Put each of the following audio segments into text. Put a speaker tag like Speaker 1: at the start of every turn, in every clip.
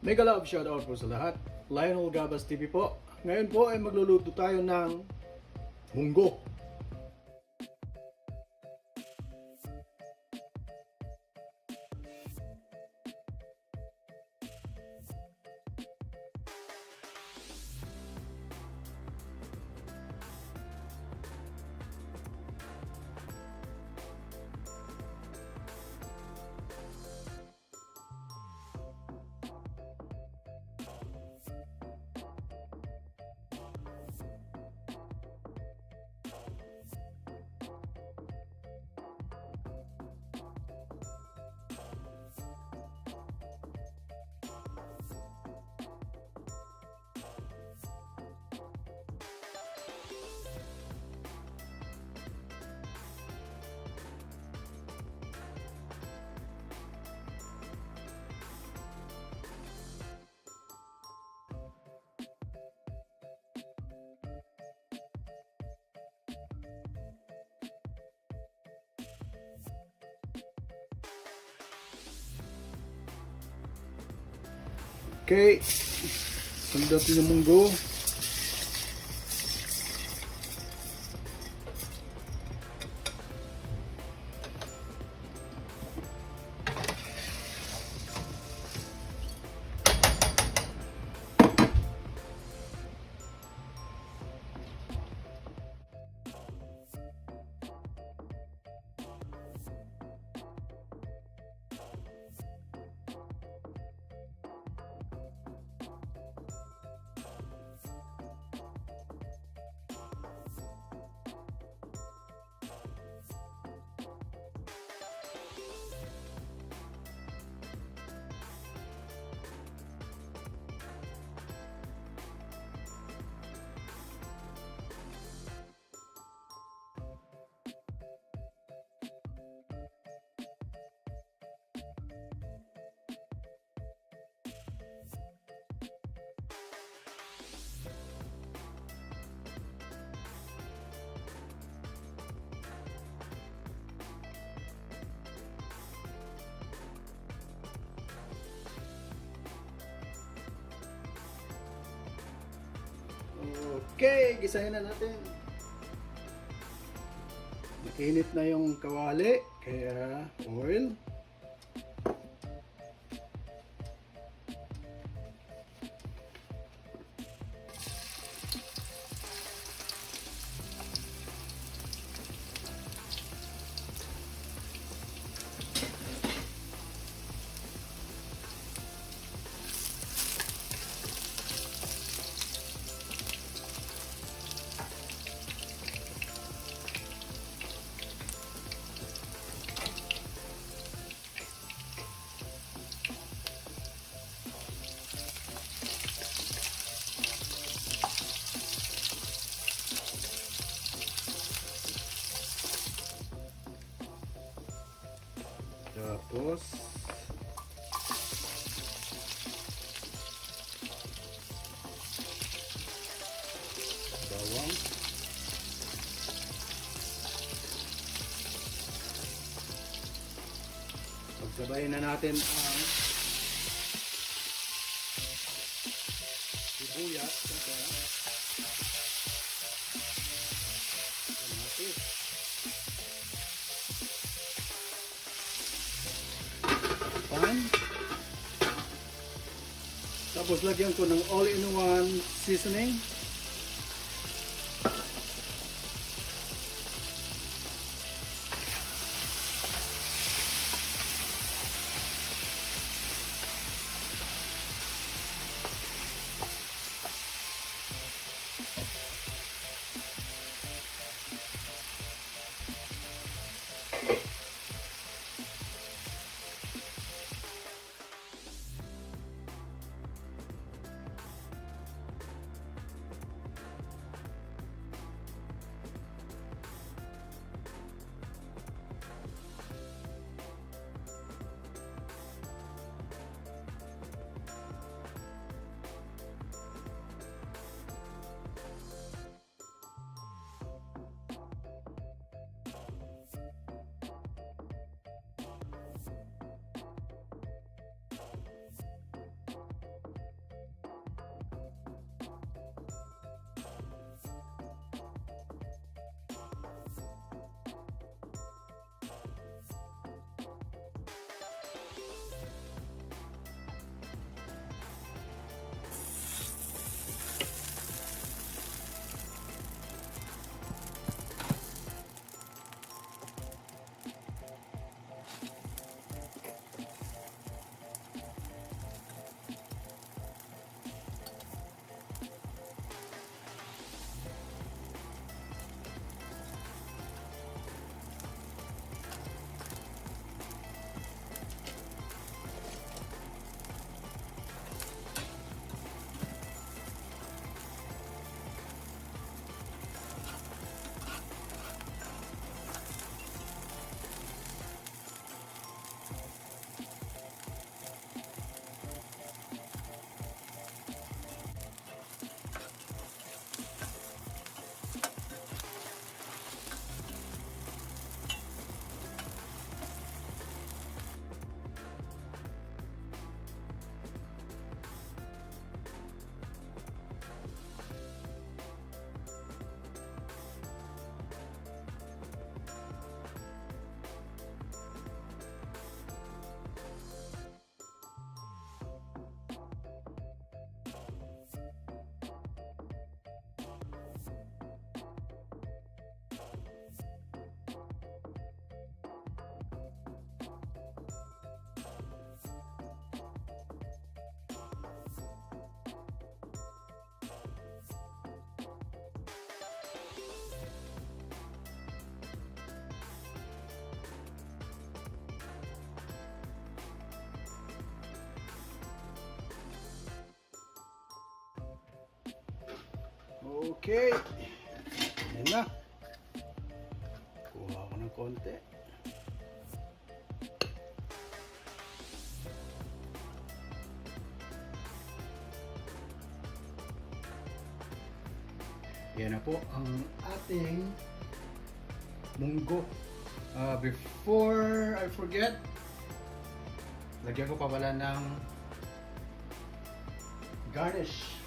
Speaker 1: Mega love shoutout po sa lahat. Lionel Gabas TV po. Ngayon po ay magluluto tayo ng munggo. Okay, sundatin yung munggo. Okay, gisahin na natin. Nainit na yung kawali, kaya oil. Tapos bawang, pagsabayin na natin ang sibuyas at kamatis. Pan. Tapos lagyan ko ng all-in-one seasoning. Okay. Yan na. Kuha ko ng konti. Yan na po ang ating munggo. Before I forget, lagyan ko pa pala ng garnish.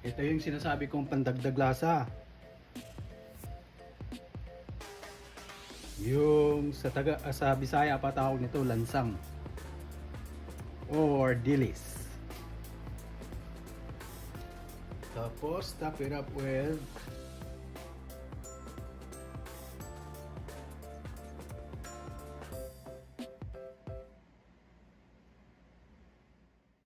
Speaker 1: Ito yung sinasabi kong pandagdag lasa. Yung sa Bisaya pa tawag nito lansang or dilis. Tapos top it up with